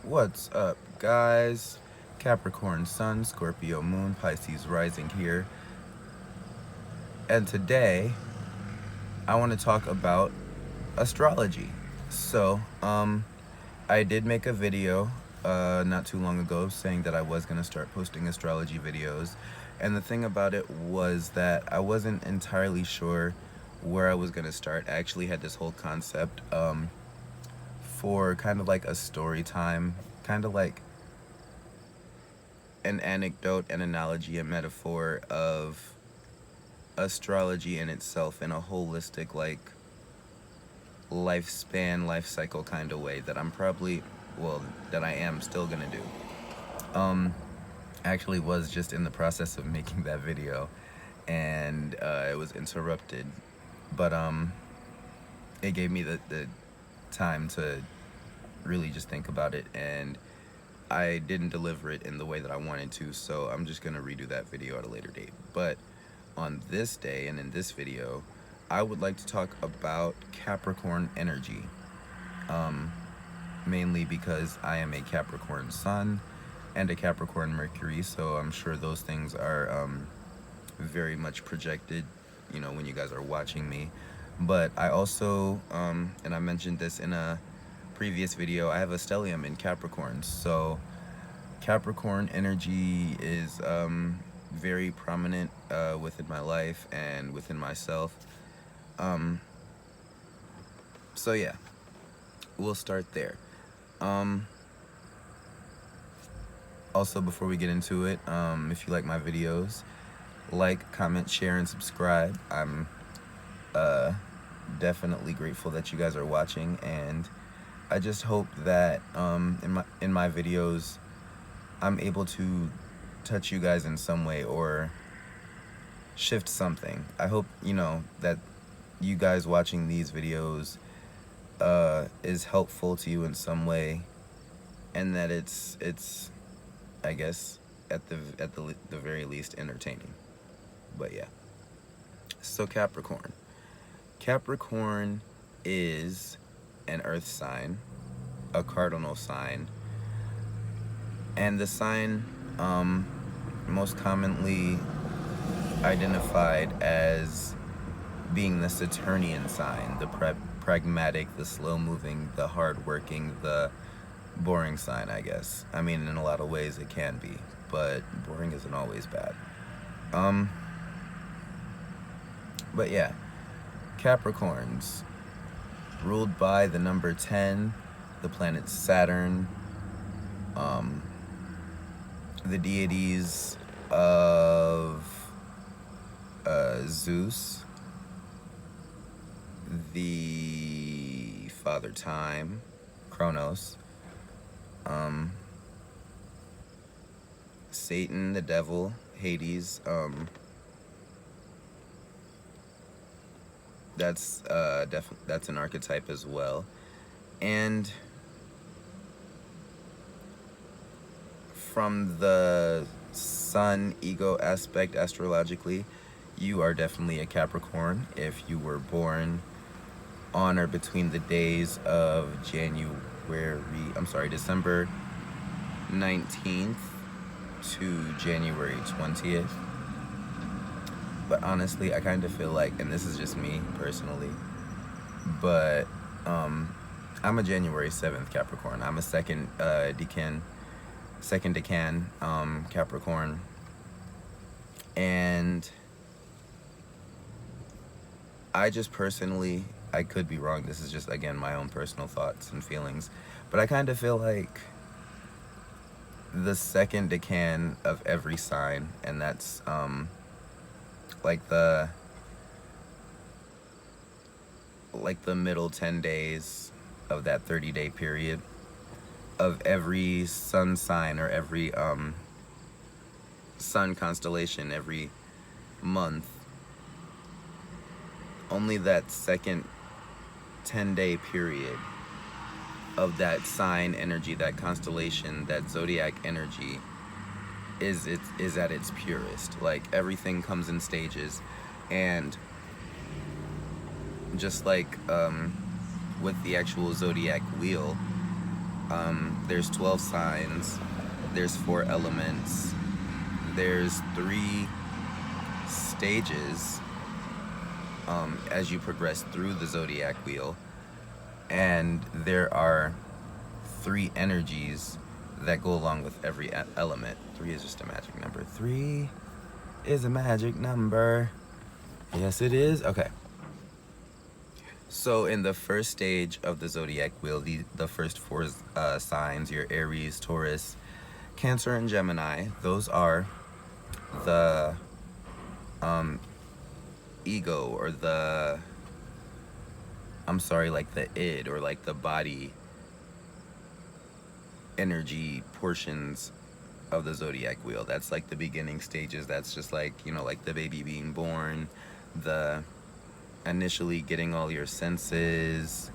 What's up, guys? Capricorn Sun, Scorpio Moon, Pisces Rising here. And today, I want to talk about astrology. So, I did make a video not too long ago saying that I was going to start posting astrology videos. And the thing about it was that I wasn't entirely sure where I was going to start. I actually had this whole concept for kind of like a story time, kind of like an anecdote, an analogy, a metaphor of astrology in itself in a holistic, like, lifespan, life cycle kind of way that that I am still gonna do. Actually was just in the process of making that video and it was interrupted, but it gave me the time to really just think about it, and I didn't deliver it in the way that I wanted to, so I'm just gonna redo that video at a later date. But on this day and in this video, I would like to talk about Capricorn energy, mainly because I am a Capricorn Sun and a Capricorn Mercury, so I'm sure those things are very much projected, you know, when you guys are watching me. But I also, and I mentioned this in a previous video, I have a stellium in Capricorn, so Capricorn energy is very prominent within my life and within myself. So yeah, we'll start there. Also, before we get into it, if you like my videos, like, comment, share, and subscribe. I'm definitely grateful that you guys are watching, and I just hope that in my videos I'm able to touch you guys in some way or shift something. I hope, you know, that you guys watching these videos is helpful to you in some way, and that it's I guess at the very least entertaining. But yeah. So Capricorn is an earth sign, a cardinal sign, and the sign most commonly identified as being the Saturnian sign, the pragmatic, the slow-moving, the hard-working, the boring sign, I guess. I mean, in a lot of ways it can be, but boring isn't always bad. But yeah, Capricorns, ruled by the number 10, the planet Saturn, the deities of Zeus, the father time, Kronos, Satan, the devil, Hades, that's an archetype as well. And from the sun ego aspect astrologically, you are definitely a Capricorn if you were born on or between the days of December 19th to January 20th. But honestly, I kind of feel like, and this is just me personally, but I'm a January 7th Capricorn. I'm a second decan Capricorn, and I just personally, I could be wrong, this is just, again, my own personal thoughts and feelings, but I kind of feel like the second decan of every sign, and that's like the middle 10 days of that 30-day period of every sun sign, or every sun constellation every month. Only that second 10-day period of that sign energy, that constellation, that zodiac energy is at its purest. Like, everything comes in stages, and just like with the actual zodiac wheel, There's 12 signs, there's 4 elements, there's 3 stages as you progress through the zodiac wheel, and there are 3 energies that go along with every element. 3 is just a magic number. 3 is a magic number. Yes, it is. Okay. So in the first stage of the zodiac wheel, the first 4 signs, your Aries, Taurus, Cancer, and Gemini, those are the ego, or the, like the id, or like the body energy portions of the zodiac wheel. That's like the beginning stages. That's just like, like the baby being born, the initially getting all your senses,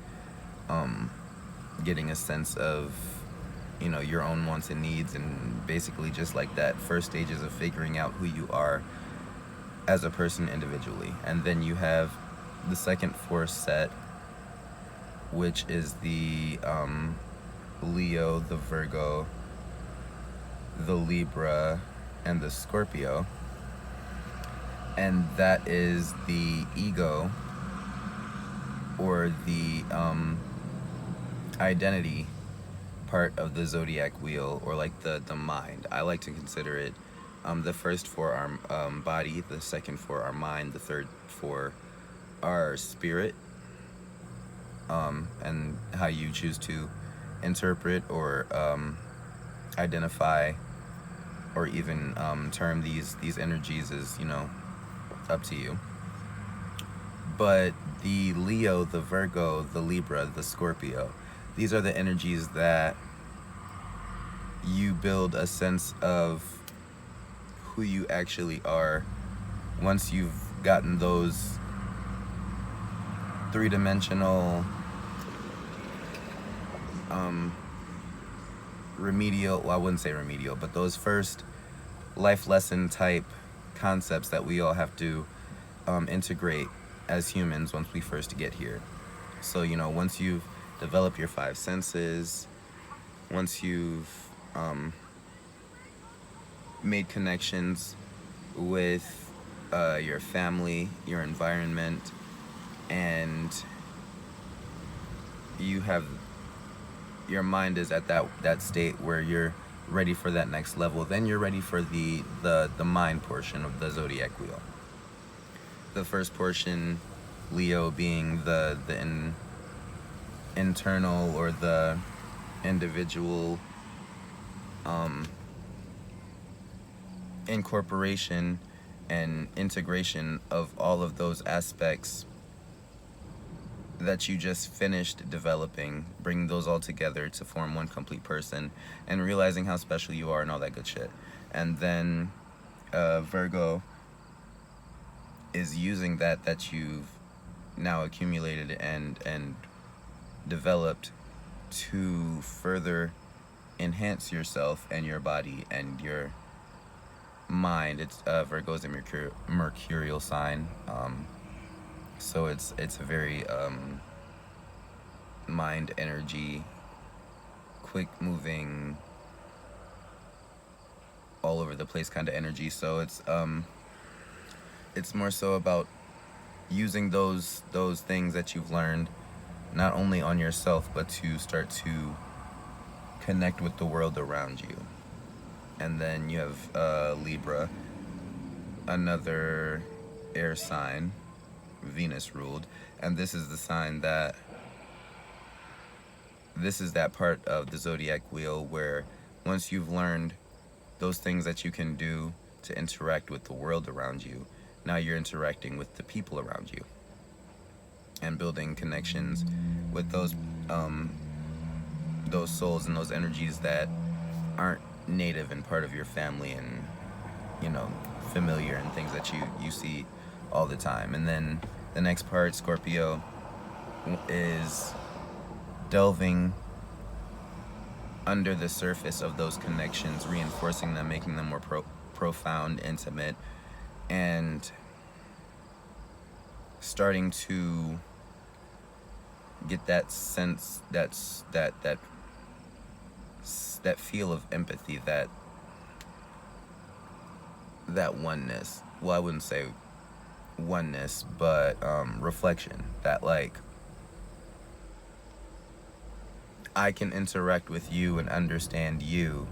getting a sense of, your own wants and needs, and basically just like that first stages of figuring out who you are as a person individually. And then you have the second 4 set, which is the Leo, the Virgo, the Libra, and the Scorpio. And that is the ego, or the identity part of the zodiac wheel, or like the mind. I like to consider it the first 4 are body, the second 4 are mind, the third 4 are spirit, and how you choose to interpret or identify or even term these energies is, up to you. But the Leo, the Virgo, the Libra, the Scorpio, these are the energies that you build a sense of who you actually are once you've gotten those 3-dimensional remedial, well, I wouldn't say remedial, but those first life lesson type concepts that we all have to integrate as humans once we first get here. So, once you've developed your 5 senses, once you've made connections with your family, your environment, and your mind is at that state where you're ready for that next level, then you're ready for the mind portion of the zodiac wheel. The first portion, Leo, being the internal, or the individual incorporation and integration of all of those aspects that you just finished developing, bringing those all together to form one complete person, and realizing how special you are and all that good shit. And then Virgo is using that you've now accumulated and developed to further enhance yourself and your body and your mind. It's Virgo is a mercurial sign, so it's a very mind energy, quick moving, all over the place kind of energy. So it's more so about using those things that you've learned not only on yourself, but to start to connect with the world around you. And then you have Libra, another air sign, Venus ruled, and this is the sign that part of the zodiac wheel where once you've learned those things that you can do to interact with the world around you, now you're interacting with the people around you and building connections with those souls and those energies that aren't native and part of your family and familiar, and things that you see all the time. And then the next part, Scorpio, is delving under the surface of those connections, reinforcing them, making them more profound, intimate, and starting to get that sense, that that feel of empathy, that oneness. Well, I wouldn't say oneness, but reflection. That, like, I can interact with you and understand you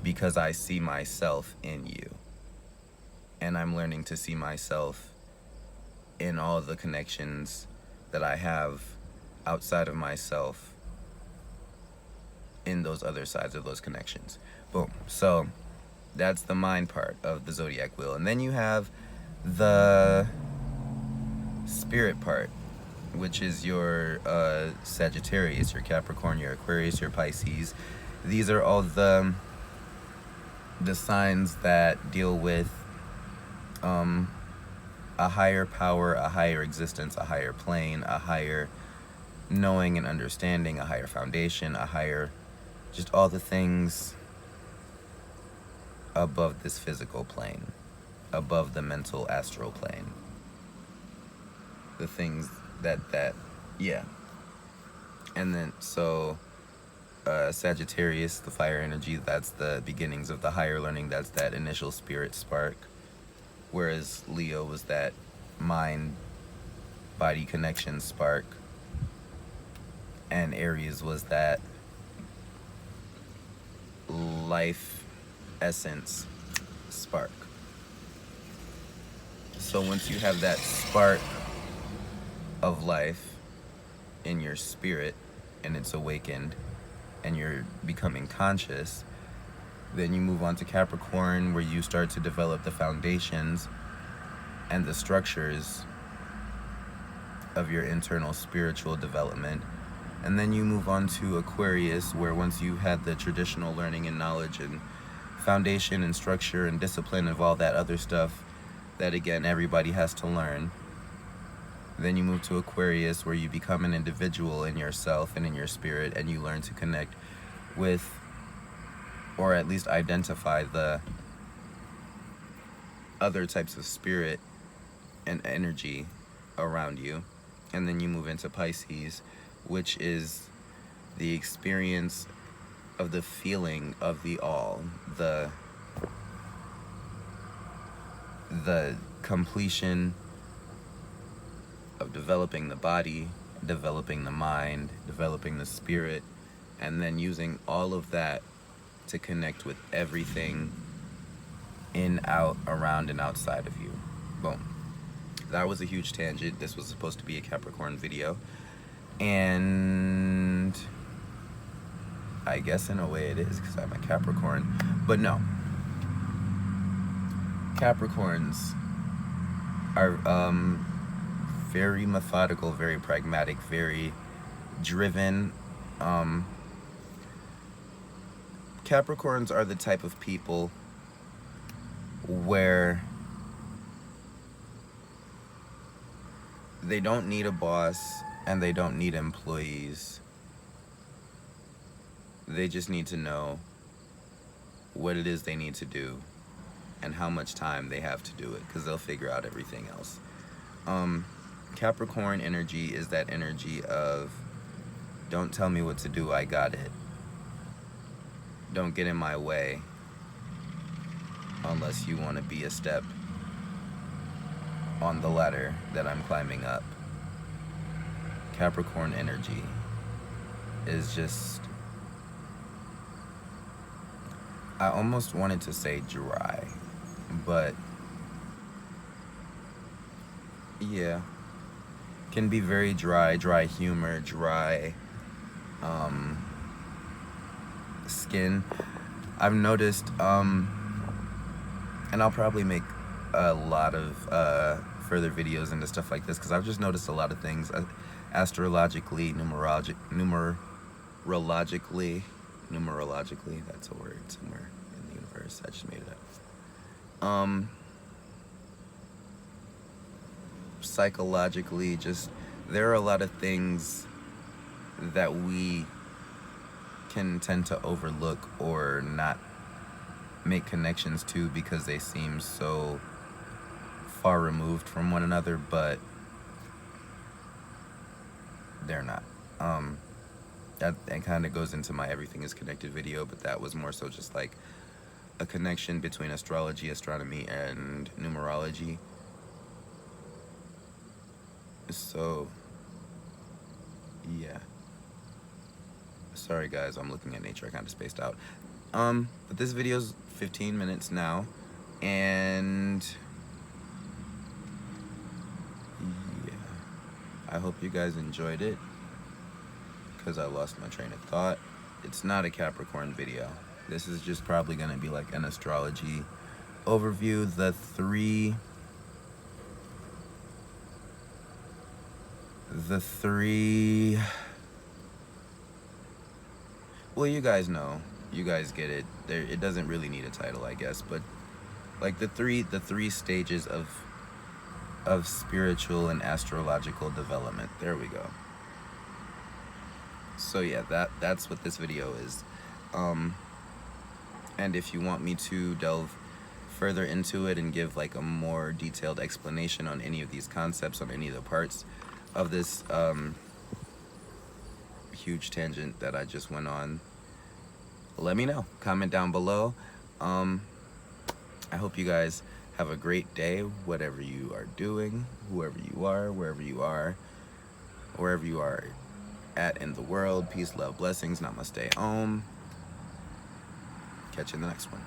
because I see myself in you. And I'm learning to see myself in all the connections that I have outside of myself, in those other sides of those connections. Boom. So that's the mind part of the zodiac wheel. And then you have the spirit part, which is your Sagittarius, your Capricorn, your Aquarius, your Pisces. These are all the signs that deal with a higher power, a higher existence, a higher plane, a higher knowing and understanding, a higher foundation, a higher, just all the things above this physical plane, above the mental astral plane. The things that yeah. And then, so Sagittarius, the fire energy, that's the beginnings of the higher learning. That's that initial spirit spark. Whereas Leo was that mind body connection spark, and Aries was that life essence spark. So once you have that spark of life in your spirit and it's awakened and you're becoming conscious, then you move on to Capricorn, where you start to develop the foundations and the structures of your internal spiritual development. And then you move on to Aquarius, where once you had the traditional learning and knowledge and foundation and structure and discipline of all that other stuff that, again, everybody has to learn, then you move to Aquarius, where you become an individual in yourself and in your spirit, and you learn to connect with, or at least identify, the other types of spirit and energy around you. And then you move into Pisces, which is the experience of the feeling of the all, the completion of developing the body, developing the mind, developing the spirit, and then using all of that to connect with everything in, out, around, and outside of you. Boom. That was a huge tangent. This was supposed to be a Capricorn video. And I guess in a way it is, because I'm a Capricorn. But no. Capricorns are very methodical, very pragmatic, very driven. Capricorns are the type of people where they don't need a boss and they don't need employees. They just need to know what it is they need to do and how much time they have to do it, because they'll figure out everything else. Capricorn energy is that energy of, don't tell me what to do, I got it. Don't get in my way unless you want to be a step on the ladder that I'm climbing up. Capricorn energy is just, I almost wanted to say dry, but yeah, can be very dry humor, dry skin. I've noticed, and I'll probably make a lot of further videos into stuff like this, because I've just noticed a lot of things astrologically, numerologically, that's a word somewhere in the universe, I just made it up. Psychologically, just, there are a lot of things that we can tend to overlook or not make connections to because they seem so far removed from one another, but they're not. that kind of goes into my everything is connected video, but that was more so just like a connection between astrology, astronomy, and numerology. So yeah, sorry guys, I'm looking at nature, I kind of spaced out. But this video's 15 minutes now, and yeah, I hope you guys enjoyed it, because I lost my train of thought. It's not a Capricorn video. This is just probably gonna be like an astrology overview. The three, well, you guys know, you guys get it. It doesn't really need a title, I guess, but like the three stages of spiritual and astrological development. There we go. So yeah, that's what this video is. And if you want me to delve further into it and give like a more detailed explanation on any of these concepts, on any of the parts of this huge tangent that I just went on, let me know. Comment down below. I hope you guys have a great day, whatever you are doing, whoever you are, wherever you are, wherever you are at in the world. Peace, love, blessings. Namaste. Om. Catch you in the next one.